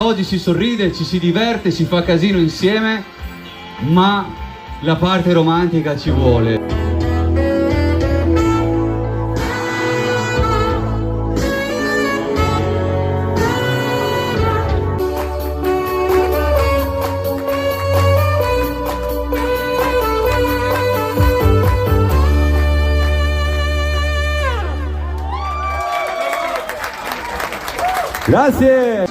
Oggi si sorride, ci si diverte, si fa casino insieme, ma la parte romantica ci vuole. Grazie!